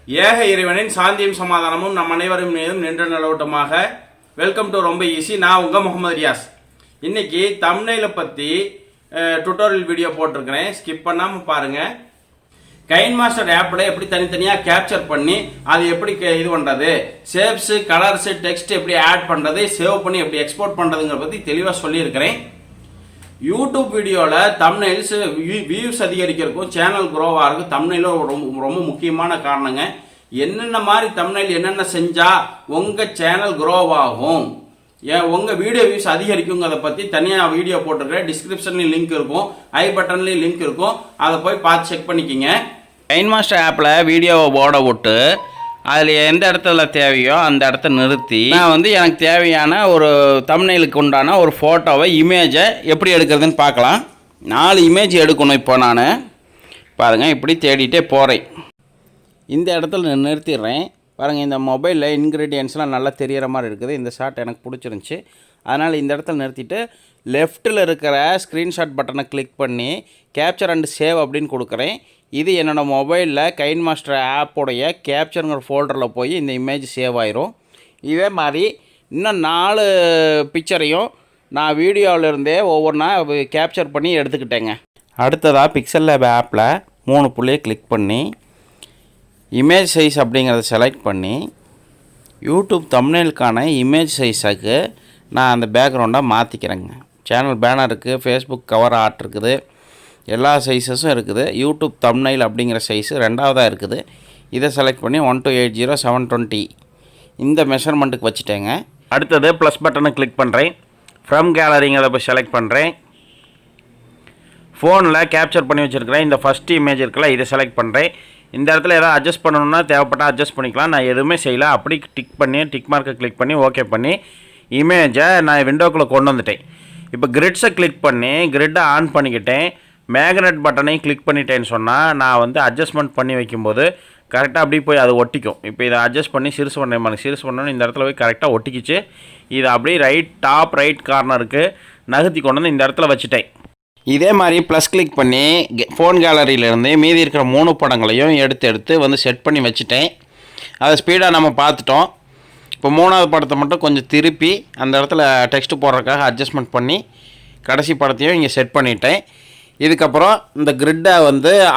ஏக இறைவனின் சாந்தியும் சமாதானமும் நம் அனைவரும் மீதும் நின்ற நிலவட்டமாக. வெல்கம் டு ரொம்ப ஈஸி. நான் உங்கள் முகமது ரியாஸ். இன்னைக்கு தம்ப்நெயிலை பற்றி டுட்டோரியல் வீடியோ போட்டிருக்கிறேன், ஸ்கிப் பண்ணாமல் பாருங்கள். கைன்மாஸ்டர் ஆப்பில் எப்படி தனித்தனியாக கேப்சர் பண்ணி அது எப்படி இது பண்ணுறது, ஷேப்ஸு, கலர்ஸு, டெக்ஸ்ட் எப்படி ஆட் பண்ணுறது, சேவ் பண்ணி எப்படி எக்ஸ்போர்ட் பண்ணுறதுங்கிற பற்றி தெளிவாக சொல்லியிருக்கிறேன். யூடியூப் வீடியோவில் தம்ப்நெயில்ஸ் வியூஸ் அதிகரிக்கிறதுக்கும் சேனல் க்ரோவாக இருக்கும் தம்ப்நெயிலும் ரொம்ப முக்கியமான காரணங்க. என்னென்ன மாதிரி தம்ப்நெயில் என்னென்ன செஞ்சால் உங்கள் சேனல் க்ரோவாகும், உங்கள் வீடியோ வியூஸ் அதிகரிக்குங்கிறத பற்றி தனியாக வீடியோ போட்டிருக்கிறேன். டிஸ்கிரிப்ஷன்லேயும் லிங்க் இருக்கும், ஐ பட்டன்லேயும் லிங்க் இருக்கும், அதை போய் பார்த்து செக் பண்ணிக்கிங்க. கைன்மாஸ்டர் ஆப்பில் வீடியோவை போட விட்டு அதில் எந்த இடத்துல தேவையோ அந்த இடத்த நிறுத்தி நான் எனக்கு தேவையான ஒரு தம்ப்நெயிலுக்கு உண்டான ஒரு ஃபோட்டோவை, இமேஜை எப்படி எடுக்கிறதுன்னு பார்க்கலாம். 4 இமேஜ் எடுக்கணும். இப்போ நான் பாருங்கள், இப்படி தேடிட்டே போகிறேன். இந்த இடத்துல நிறுத்திடுறேன். பாருங்கள், இந்த மொபைலில் இன்க்ரீடியன்ஸ்லாம் நல்லா தெரிகிற மாதிரி இருக்குது. இந்த ஷாட் எனக்கு பிடிச்சிருந்துச்சி, அதனால் இந்த இடத்துல நிறுத்திட்டு லெஃப்ட்டில் இருக்கிற ஸ்க்ரீன்ஷாட் பட்டனை கிளிக் பண்ணி கேப்சர் அண்ட் சேவ் அப்படின்னு கொடுக்குறேன். இது என்னோடய மொபைலில் கைன்மாஸ்டர் ஆப்போடைய கேப்சருங்கிற ஃபோல்டரில் போய் இந்த இமேஜ் சேவ் ஆயிரும். இதே மாதிரி இன்னும் 4 பிக்சரையும் நான் வீடியோவிலேருந்தே ஒவ்வொன்றா கேப்சர் பண்ணி எடுத்துக்கிட்டேங்க. அடுத்ததாக PixelLab ஆப்பில் 3 புள்ளியை கிளிக் பண்ணி இமேஜ் சைஸ் அப்படிங்கிறத செலக்ட் பண்ணி யூடியூப் தம்ப்நெயிலுக்கான இமேஜ் சைஸுக்கு நான் அந்த பேக்ரவுண்டாக மாற்றிக்கிறேங்க. சேனல் பேனர் இருக்குது, ஃபேஸ்புக் கவர் ஆர்ட் இருக்குது, எல்லா சைஸஸும் இருக்குது. யூடியூப் தம்ப்நெயில் அப்படிங்கிற சைஸு 2வதாக இருக்குது. இதை செலக்ட் பண்ணி 1:8:720 இந்த மெஷர்மெண்ட்டுக்கு வச்சுட்டேங்க. அடுத்தது ப்ளஸ் பட்டனை கிளிக் பண்ணுறேன். ஃப்ரம் கேலரிங்கிறத போய் செலக்ட் பண்ணுறேன். ஃபோனில் கேப்சர் பண்ணி வச்சுருக்கிறேன் இந்த ஃபஸ்ட்டு இமேஜ் இருக்குல்ல, இதை செலக்ட் பண்ணுறேன். இந்த இடத்துல எதாவது அட்ஜஸ்ட் பண்ணணுன்னா தேவைப்பட்டால் அட்ஜஸ்ட் பண்ணிக்கலாம். நான் எதுவுமே செய்யலை. அப்படி டிக் மார்க்கை கிளிக் பண்ணி ஓகே பண்ணி இமேஜை நான் விண்டோக்குள்ளே கொண்டு வந்துட்டேன். இப்போ கிரிட்ஸை கிளிக் பண்ணி கிரிட்டை ஆன் பண்ணிக்கிட்டேன். மேக்னெட் பட்டனையும் கிளிக் பண்ணிட்டேன்னு சொன்னால் நான் அட்ஜஸ்ட்மெண்ட் பண்ணி வைக்கும்போது கரெக்டாக அப்படி போய் அது ஒட்டிக்கும். இப்போ இதை அட்ஜஸ்ட் பண்ணி சிறுசு பண்ணணும்னு இந்த இடத்துல போய் கரெக்டாக ஒட்டிக்கிச்சு. இதை அப்படியே டாப் ரைட் கார்னருக்கு நகர்த்தி கொண்டு வந்து இந்த இடத்துல வச்சுட்டேன். இதே மாதிரி ப்ளஸ் கிளிக் பண்ணி ஃபோன் கேலரியிலேருந்து மீதி இருக்கிற 3 படங்களையும் எடுத்து செட் பண்ணி வச்சுட்டேன். அதை ஸ்பீடாக நம்ம பார்த்துட்டோம். இப்போ 3வது படத்தை மட்டும் கொஞ்சம் திருப்பி அந்த இடத்துல டெக்ஸ்ட்டு போடுறதுக்காக அட்ஜஸ்ட்மெண்ட் பண்ணி கடைசி படத்தையும் இங்கே செட் பண்ணிட்டேன். இதுக்கப்புறம் இந்த கிரிட்டை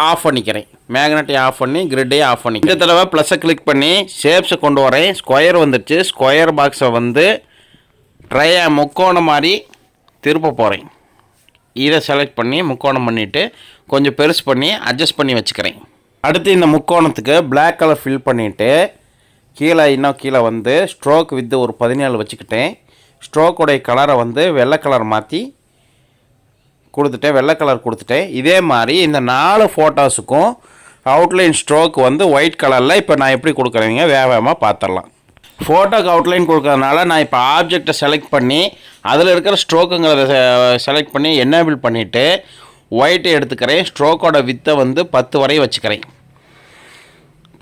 ஆஃப் பண்ணிக்கிறேன். மேக்னெட்டையும் ஆஃப் பண்ணி கிரிட்டையும் ஆஃப் பண்ணி இந்த தடவை ப்ளஸ்ஸை கிளிக் பண்ணி ஷேப்ஸை கொண்டு வரேன். ஸ்கொயர் வந்துடுச்சு. ஸ்கொயர் பாக்ஸை முக்கோணம் மாதிரி திருப்ப போகிறேன். இதை செலக்ட் பண்ணி முக்கோணம் பண்ணிவிட்டு கொஞ்சம் பெருசு பண்ணி அட்ஜஸ்ட் பண்ணி வச்சுக்கிறேன். அடுத்து இந்த முக்கோணத்துக்கு பிளாக் கலர் ஃபில் பண்ணிவிட்டு கீழே ஸ்ட்ரோக் வித்து ஒரு 17 வச்சுக்கிட்டேன். ஸ்ட்ரோக்குடைய கலரை வெள்ளை கலர் மாற்றி வெள்ளை கலர் கொடுத்துட்டேன். இதே மாதிரி இந்த 4 ஃபோட்டோஸுக்கும் அவுட்லைன் ஸ்ட்ரோக் ஒயிட் கலரில் இப்போ நான் எப்படி கொடுக்குறேங்க வேகமாக பார்த்துடலாம். ஃபோட்டோக்கு அவுட்லைன் கொடுக்கறதுனால நான் இப்போ ஆப்ஜெக்டை செலக்ட் பண்ணி அதில் இருக்கிற ஸ்ட்ரோக்குங்கிறத செலக்ட் பண்ணி எனேபிள் பண்ணிவிட்டு ஒயிட்டை எடுத்துக்கிறேன். ஸ்ட்ரோக்கோட வித்தை 10 வரை வச்சுக்கிறேன்.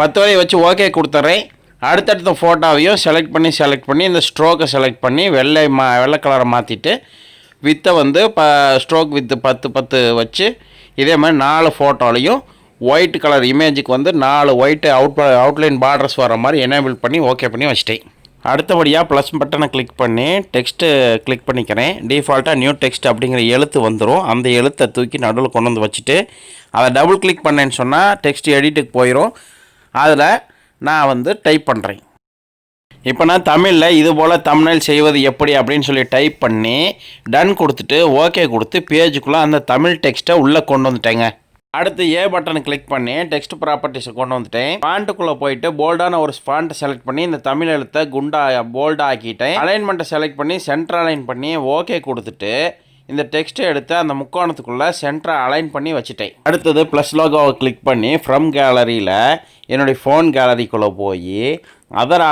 10 வரை வச்சு ஓகே கொடுத்துட்றேன். அடுத்தடுத்த ஃபோட்டோவையும் செலக்ட் பண்ணி இந்த ஸ்ட்ரோக்கை செலக்ட் பண்ணி வெள்ளை கலரை மாற்றிட்டு வித்தை ஸ்ட்ரோக் வித்து 10 வச்சு இதே மாதிரி 4 ஃபோட்டோலையும் ஒயிட் கலர் இமேஜுக்கு 4 ஒயிட் அவுட்லைன் பார்டர்ஸ் வர மாதிரி எனேபிள் பண்ணி ஓகே பண்ணி வச்சிட்டேன். அடுத்தபடியாக ப்ளஸ் பட்டனை கிளிக் பண்ணி டெக்ஸ்ட்டு கிளிக் பண்ணிக்கிறேன். டிஃபால்ட்டாக நியூ டெக்ஸ்ட் அப்படிங்கிற எழுத்து வந்துடும். அந்த எழுத்தை தூக்கி நடுவில் கொண்டு வந்து வச்சுட்டு அதை டபுள் கிளிக் பண்ணேன்னு சொன்னால் டெக்ஸ்ட் எடிட்டுக்கு போயிடும். அதில் நான் டைப் பண்ணுறேன். இப்போ நான் தமிழில் இது போல் தம்ப்நெயில் செய்வது எப்படி அப்படின்னு சொல்லி டைப் பண்ணி டன் கொடுத்துட்டு ஓகே கொடுத்து பேஜுக்குள்ளே அந்த தமிழ் டெக்ஸ்ட்டை உள்ளே கொண்டு வந்துட்டேங்க. அடுத்து ஏ பட்டனை கிளிக் பண்ணி டெக்ஸ்ட் ப்ராப்பர்ட்டிஸை கொண்டு வந்துட்டேன். ஃபாண்ட்டுக்குள்ளே போயிட்டு போல்டான ஒரு ஃபாண்ட்டை செலக்ட் பண்ணி இந்த தமிழ் எழுத்தை போல்டாக ஆக்கிட்டேன். அலைன்மெண்ட்டை செலக்ட் பண்ணி சென்டர் அலைன் பண்ணி ஓகே கொடுத்துட்டு இந்த டெக்ஸ்ட்டை எடுத்து அந்த முக்கோணத்துக்குள்ளே சென்டரை அலைன் பண்ணி வச்சுட்டேன். அடுத்தது ப்ளஸ் லோகோவை கிளிக் பண்ணி ஃப்ரம் கேலரியில் என்னுடைய ஃபோன் கேலரிக்குள்ளே போய் அதர்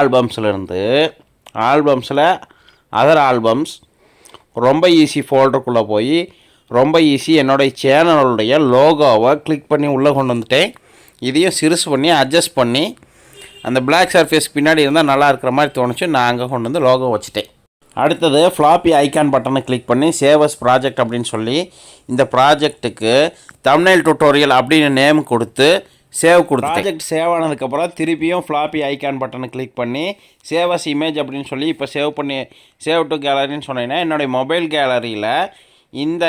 ஆல்பம்ஸ் ரொம்ப ஈஸி ஃபோல்டருக்குள்ளே போய் ரொம்ப ஈஸி என்னுடைய சேனலுடைய லோகோவை கிளிக் பண்ணி உள்ளே கொண்டு வந்துட்டேன். இதையும் சிறுசு பண்ணி அட்ஜஸ்ட் பண்ணி அந்த பிளாக் சர்ஃபேஸ் பின்னாடி இருந்தால் நல்லா இருக்கிற மாதிரி தோணுச்சு. நான் அங்கே கொண்டு லோகோ வச்சுட்டேன். அடுத்தது ஃப்ளாப்பி ஐக்கான் பட்டனை கிளிக் பண்ணி சேவ் அஸ் ப்ராஜெக்ட் அப்படின்னு சொல்லி இந்த ப்ராஜெக்ட்டுக்கு தம்ப்நெயில் டுட்டோரியல் அப்படின்னு நேம் கொடுத்து சேவ் கொடுத்து ப்ராஜெக்ட் சேவ் ஆனதுக்கப்புறம் திருப்பியும் ஃப்ளாப்பி ஐக்கான் பட்டனை கிளிக் பண்ணி சேவ் அஸ் இமேஜ் அப்படின்னு சொல்லி இப்போ சேவ் டு கேலரின்னு சொன்னீங்கன்னா என்னுடைய மொபைல் கேலரியில் இந்த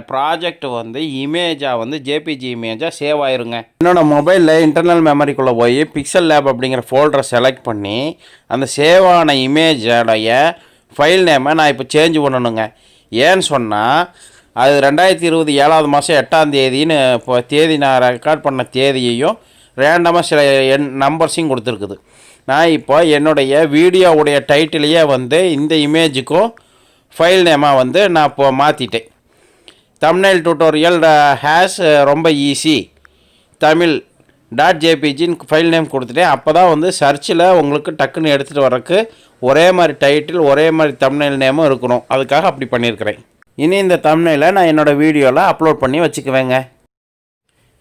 ப்ராஜெக்ட் வந்து இமேஜாக வந்து ஜேபிஜி இமேஜாக சேவ் ஆயிருங்க. என்னோடய மொபைலில் இன்டர்னல் மெமரிக்குள்ளே போய் PixelLab அப்படிங்கிற ஃபோல்டரை செலக்ட் பண்ணி அந்த சேவ் ஆன இமேஜோடைய ஃபைல் நேமை நான் இப்போ சேஞ்ச் பண்ணணுங்க. ஏன்னு சொன்னால் அது 2020 7வது மாதம் 8ஆம் தேதின்னு இப்போ தேதி நான் ரெக்கார்ட் பண்ண தேதியையும் ரேண்டமாக சில நம்பர்ஸையும் கொடுத்துருக்குது. நான் இப்போ என்னுடைய வீடியோவுடைய டைட்டிலையே வந்து இந்த இமேஜுக்கும் ஃபைல் நேமாக வந்து நான் இப்போ மாற்றிட்டேன். தம்ப்நெயில் டியூட்டோரியல் ஹேஸ் ரொம்ப ஈஸி தமிழ் .jpgன்னு ஃபைல் நேம் கொடுத்துட்டேன். அப்போ தான் வந்து சர்ச்சில் உங்களுக்கு டக்குன்னு எடுத்துகிட்டு வரக்கு ஒரே மாதிரி டைட்டில் ஒரே மாதிரி தம்ப்நெயில் நேமும் இருக்கணும். அதுக்காக அப்படி பண்ணியிருக்கிறேன். இனி இந்த தம்ப்நெயிலை நான் என்னோடய வீடியோவில் அப்லோட் பண்ணி வச்சுக்குவேங்க.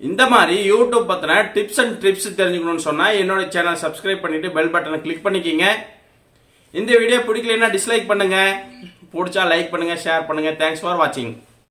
இந்த மாதிரி யூடியூப் பற்றின டிப்ஸ் அண்ட் ட்ரிப்ஸ் தெரிஞ்சுக்கணும்னு சொன்னால் என்னோட சேனல் சப்ஸ்கிரைப் பண்ணிவிட்டு பெல் பட்டனை கிளிக் பண்ணிக்கிங்க. இந்த வீடியோ பிடிக்கலன்னா டிஸ்லைக் பண்ணுங்கள், பிடிச்சா லைக் பண்ணுங்கள், ஷேர் பண்ணுங்கள். தேங்க்ஸ் ஃபார் வாட்சிங்.